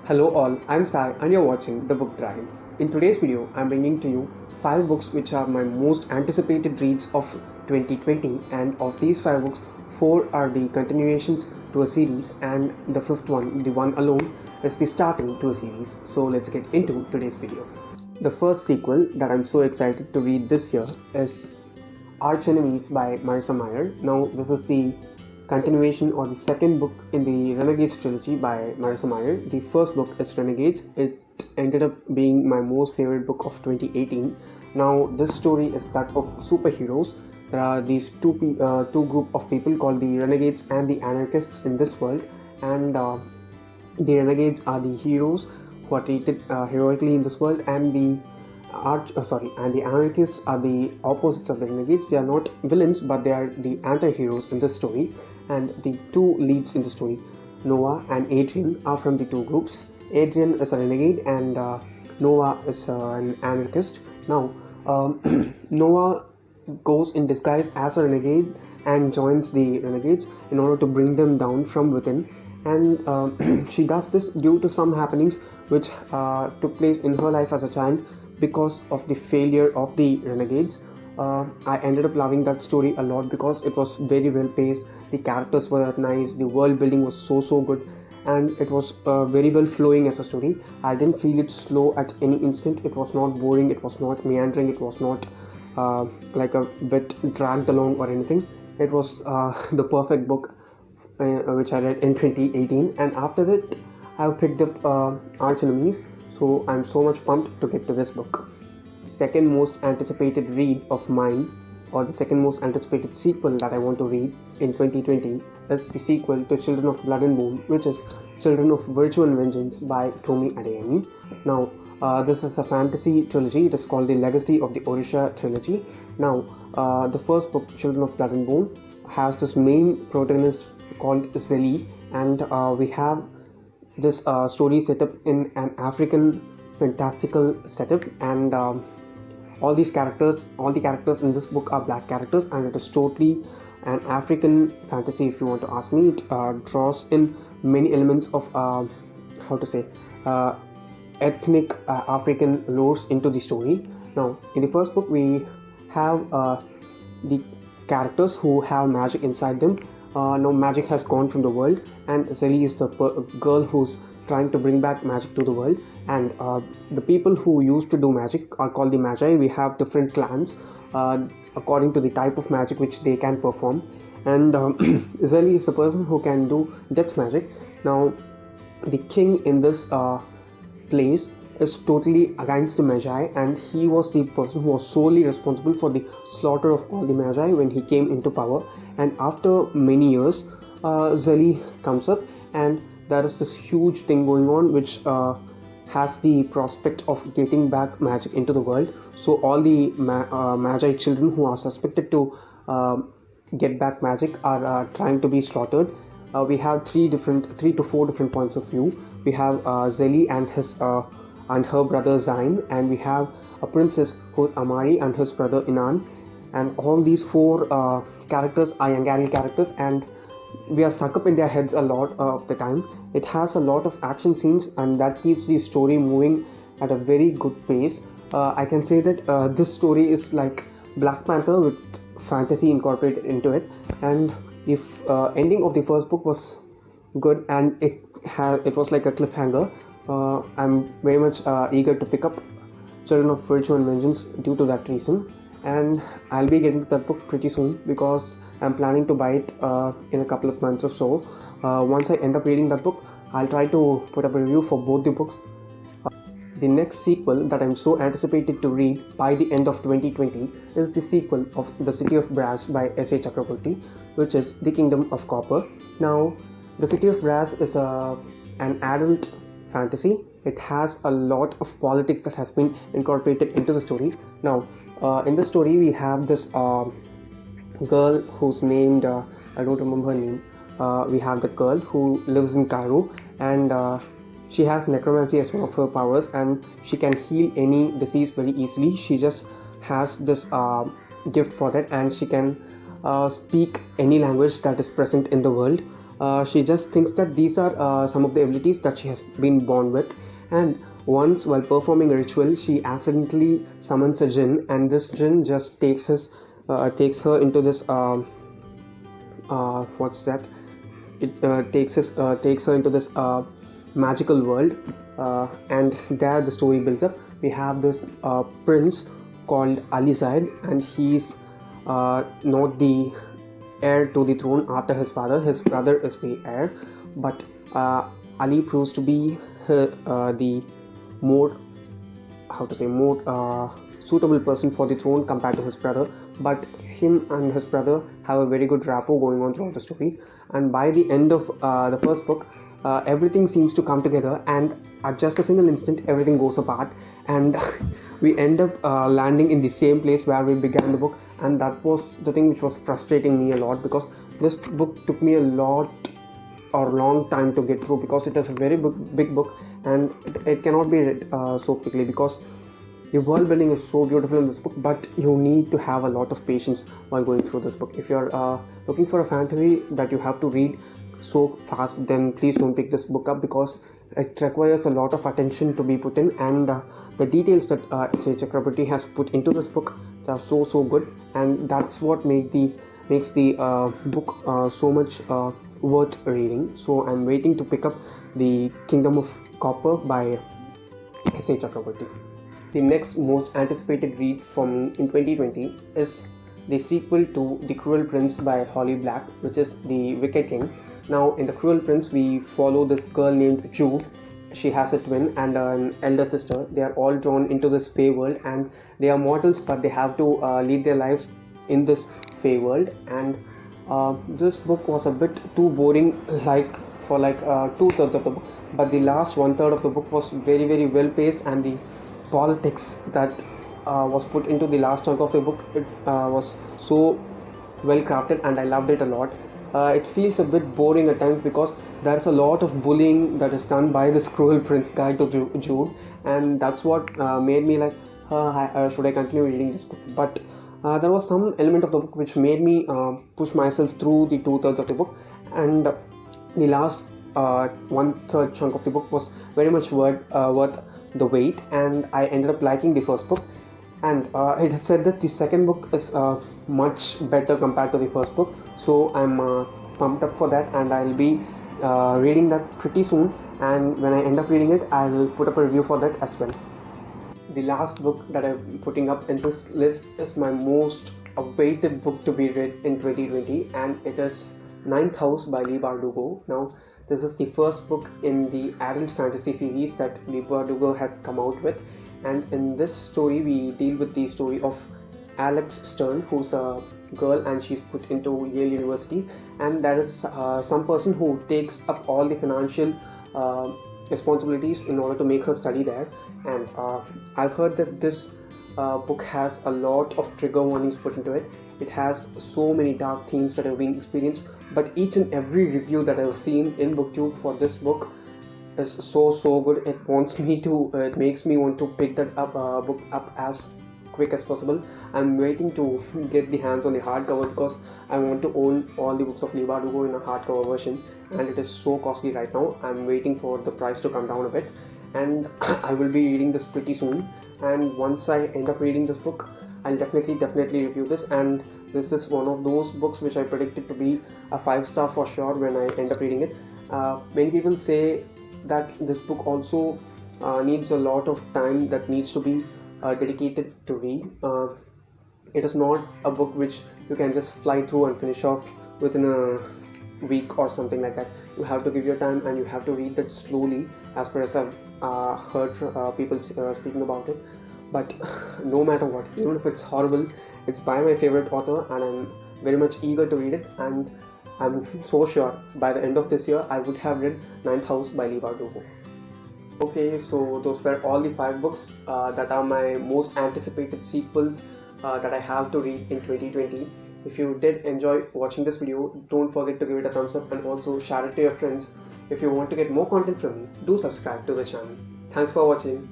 Hello all, I'm Sai and you're watching The Book Dragon. In today's video, I'm bringing to you 5 books which are my most anticipated reads of 2020, and of these 5 books, 4 are the continuations to a series and the 5th one, the one alone, is the starting to a series. So let's get into today's video. The first sequel that I'm so excited to read this year is Archenemies by Marissa Meyer. Now this is the continuation or the second book in the Renegades trilogy by Marissa Meyer. The first book is Renegades. It ended up being my most favorite book of 2018. Now this story is that of superheroes. There are these two group of people called the Renegades and the Anarchists in this world, and the Renegades are the heroes who are treated heroically in this world, and the Anarchists are the opposites of the Renegades. They are not villains, but they are the anti-heroes in this story. And the two leads in the story, Noah and Adrian, are from the two groups. Adrian is a renegade and Noah is an anarchist. Now, Noah goes in disguise as a renegade and joins the renegades in order to bring them down from within. And she does this due to some happenings which took place in her life as a child because of the failure of the renegades. I ended up loving that story a lot because it was very well paced. The characters were nice, the world building was so good, and it was very well flowing as a story. I didn't feel it slow at any instant. It was not boring, it was not meandering, it was not like a bit dragged along or anything. It was the perfect book which I read in 2018, and after that I've picked up Archenemies, so I'm so much pumped to get to this book. Second most anticipated read of mine, or the second most anticipated sequel that I want to read in 2020, is the sequel to Children of Blood and Bone, which is Children of Virtue and Vengeance by Tomi Adeyemi. Now, this is a fantasy trilogy. It is called the Legacy of the Orisha trilogy. Now, the first book, Children of Blood and Bone, has this main protagonist called Zeli, and we have this story set up in an African fantastical setup, and all the characters in this book are black characters, and it is totally an African fantasy if you want to ask me. It draws in many elements of ethnic African lores into the story. Now in the first book we have the characters who have magic inside them. Now magic has gone from the world, and Zeli is the girl who's trying to bring back magic to the world, and the people who used to do magic are called the Magi. We have different clans according to the type of magic which they can perform, and Zeli is the person who can do death magic. Now the king in this place is totally against the Magi, and he was the person who was solely responsible for the slaughter of all the Magi when he came into power. And after many years, Zeli comes up, and there is this huge thing going on which has the prospect of getting back magic into the world. So all the Magi children who are suspected to get back magic are trying to be slaughtered. We have 3 to 4 different points of view. We have Zeli and her brother Zain, and we have a princess who's Amari and his brother Inan, and all these 4 characters are Yangari characters, and we are stuck up in their heads a lot of the time. It has a lot of action scenes, and that keeps the story moving at a very good pace. I can say that this story is like Black Panther with fantasy incorporated into it, and the ending of the first book was good, and it was like a cliffhanger. I'm very much eager to pick up Children of Virtue and Vengeance due to that reason, and I'll be getting to that book pretty soon because I'm planning to buy it in a couple of months or so. Once I end up reading that book, I'll try to put up a review for both the books. The next sequel that I'm so anticipated to read by the end of 2020 is the sequel of The City of Brass by S.A. Chakraborty, which is The Kingdom of Copper. Now, The City of Brass is an adult fantasy. It has a lot of politics that has been incorporated into the story. Now, in the story we have this girl who's named, I don't remember her name. We have the girl who lives in Cairo, and she has necromancy as one of her powers, and she can heal any disease very easily. She just has this gift for that, and she can speak any language that is present in the world. She just thinks that these are some of the abilities that she has been born with. And once, while performing a ritual, she accidentally summons a jinn, and this jinn just takes her into this what's that? It takes her into this magical world, and there the story builds up. We have this prince called Ali Zaid, and he's not the heir to the throne after his father. His brother is the heir, but Ali proves to be the more, how to say, more suitable person for the throne compared to his brother. But him and his brother have a very good rapport going on throughout the story, and by the end of the first book, everything seems to come together, and at just a single instant everything goes apart, and we end up landing in the same place where we began the book. And that was the thing which was frustrating me a lot, because this book took me a lot or long time to get through, because it is a very big book, and it cannot be read so quickly, because the world building is so beautiful in this book, but you need to have a lot of patience while going through this book. If you're looking for a fantasy that you have to read so fast, then please don't pick this book up, because it requires a lot of attention to be put in, and the details that S.A. Chakraborty has put into this book are so good, and that's what makes the book so much worth reading. So I'm waiting to pick up the Kingdom of Copper by S.A. Chakraborty. The next most anticipated read for me in 2020 is the sequel to The Cruel Prince by Holly Black, which is The Wicked King. Now, in The Cruel Prince, we follow this girl named Juve. She has a twin and an elder sister. They are all drawn into this fey world, and they are mortals, but they have to lead their lives in this fey world. And this book was a bit too boring, for 2/3 of the book. But the last 1/3 of the book was very well paced, and the politics that was put into the last chunk of the book, it was so well crafted, and I loved it a lot. It feels a bit boring at times, because there's a lot of bullying that is done by this cruel prince guy to Jude, and that's what made me like, should I continue reading this book? But there was some element of the book which made me push myself through the 2/3 of the book, and the last 1/3 chunk of the book was very much worth the wait, and I ended up liking the first book. And it is said that the second book is much better compared to the first book, so I'm pumped up for that, and I'll be reading that pretty soon. And when I end up reading it, I will put up a review for that as well. The last book that I'm putting up in this list is my most awaited book to be read in 2020, and it is Ninth House by Leigh Bardugo. Now, this is the first book in the adult fantasy series that Leigh Bardugo has come out with, and in this story we deal with the story of Alex Stern, who's a girl and she's put into Yale University, and there is some person who takes up all the financial responsibilities in order to make her study there. And I've heard that this book has a lot of trigger warnings put into it. It has so many dark themes that have been experienced, but each and every review that I've seen in BookTube for this book is so good. It makes me want to pick that book up as quick as possible. I'm waiting to get the hands on the hardcover, because I want to own all the books of Leigh Bardugo in a hardcover version, and it is so costly right now. I'm waiting for the price to come down a bit, and I will be reading this pretty soon. And once I end up reading this book, I'll definitely review this, and this is one of those books which I predicted to be a 5-star for sure when I end up reading it. Many people say that this book also needs a lot of time that needs to be dedicated to read. It is not a book which you can just fly through and finish off within a week or something like that. You have to give your time, and you have to read that slowly, as far as I've heard from people speaking about it. But no matter what, even if it's horrible, it's by my favorite author, and I'm very much eager to read it, and I'm so sure by the end of this year I would have read Ninth House by Leigh Bardugo. Okay, so those were all the 5 books that are my most anticipated sequels that I have to read in 2020. If you did enjoy watching this video, don't forget to give it a thumbs up, and also share it to your friends. If you want to get more content from me, do subscribe to the channel. Thanks for watching.